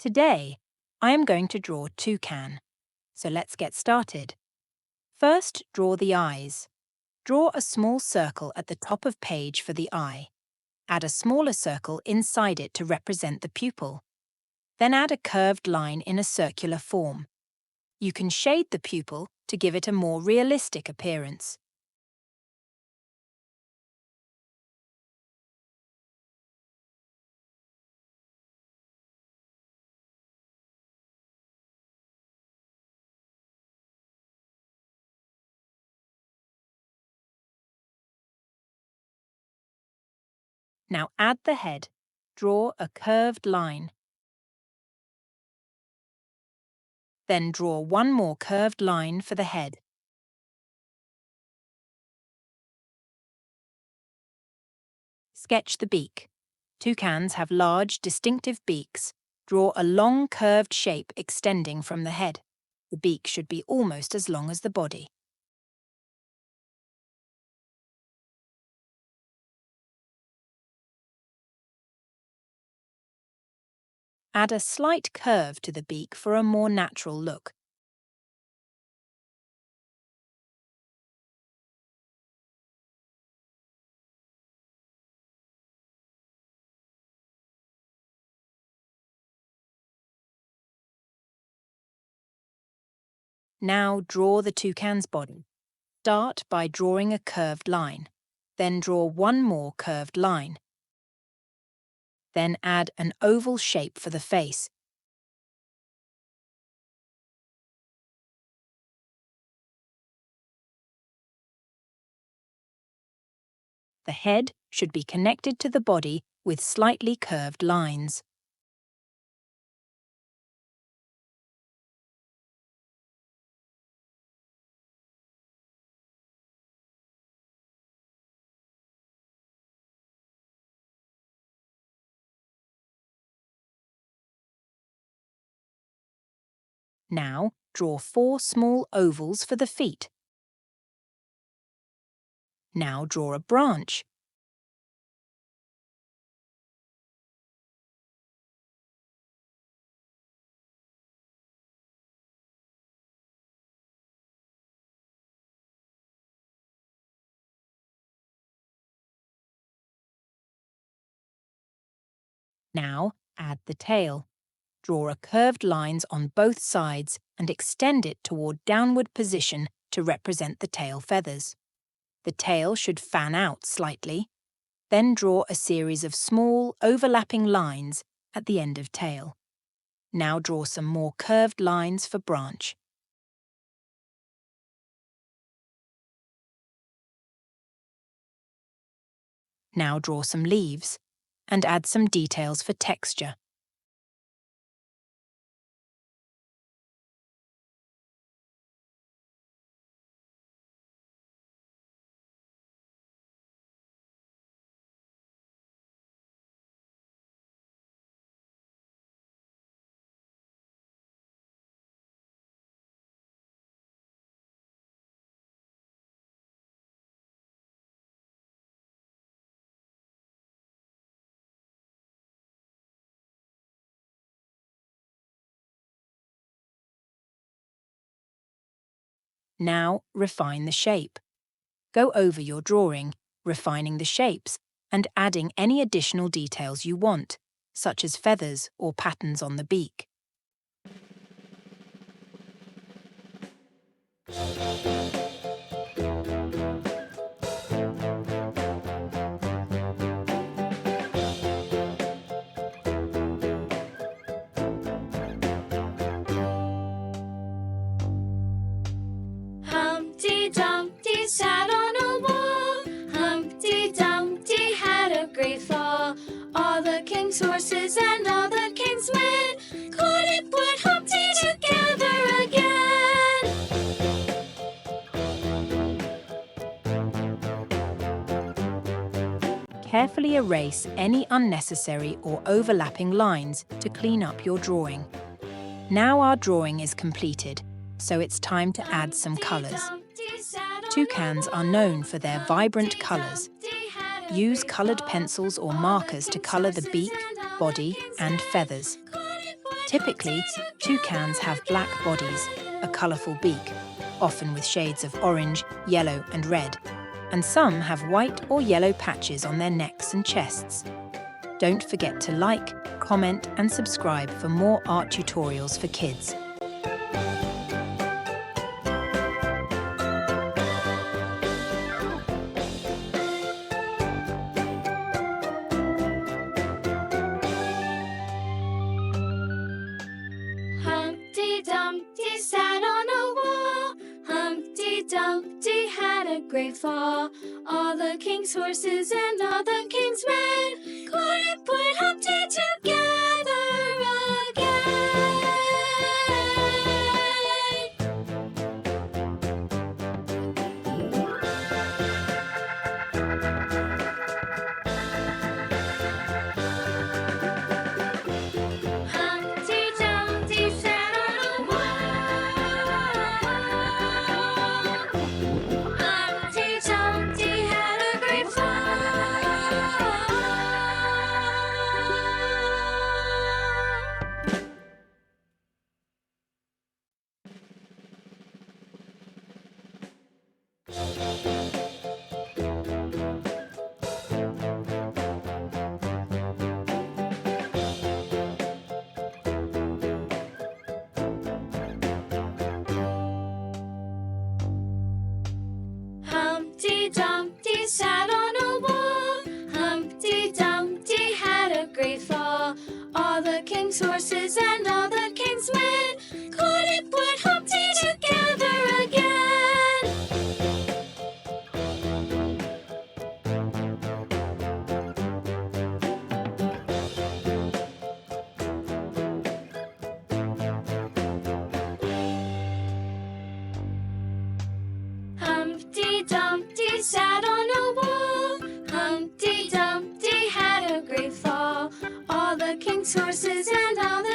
Today, I am going to draw toucan. So let's get started. First, draw the eyes. Draw a small circle at the top of page for the eye. Add a smaller circle inside it to represent the pupil. Then add a curved line in a circular form. You can shade the pupil to give it a more realistic appearance. Now add the head. Draw a curved line. Then draw one more curved line for the head. Sketch the beak. Toucans have large, distinctive beaks. Draw a long, curved shape extending from the head. The beak should be almost as long as the body. Add a slight curve to the beak for a more natural look. Now draw the toucan's body. Start by drawing a curved line. Then draw one more curved line. Then add an oval shape for the face. The head should be connected to the body with slightly curved lines. Now, draw 4 small ovals for the feet. Now draw a branch. Now, add the tail. Draw a curved lines on both sides and extend it toward downward position to represent the tail feathers. The tail should fan out slightly. Then draw a series of small, overlapping lines at the end of tail. Now draw some more curved lines for branch. Now draw some leaves and add some details for texture. Now refine the shape. Go over your drawing, refining the shapes and adding any additional details you want, such as feathers or patterns on the beak. Humpty Dumpty sat on a wall. Humpty Dumpty had a great fall. All the king's horses and all the king's men couldn't put Humpty together again. Carefully erase any unnecessary or overlapping lines to clean up your drawing. Now our drawing is completed, so it's time to add some colours. Toucans are known for their vibrant colours. Use coloured pencils or markers to colour the beak, body and feathers. Typically, toucans have black bodies, a colourful beak, often with shades of orange, yellow and red, and some have white or yellow patches on their necks and chests. Don't forget to like, comment and subscribe for more art tutorials for kids. Humpty Dumpty sat on a wall. Humpty Dumpty had a great fall. All the king's horses and all the king's men couldn't put Humpty together again. Humpty Dumpty sat on a wall. Humpty Dumpty had a great fall. Humpty Dumpty sat on a wall. Humpty Dumpty had a great fall. All the king's horses and all the king's men couldn't put Humpty together again. Humpty Dumpty sat on a wall. Humpty Dumpty had a great fall. All the king's horses and all the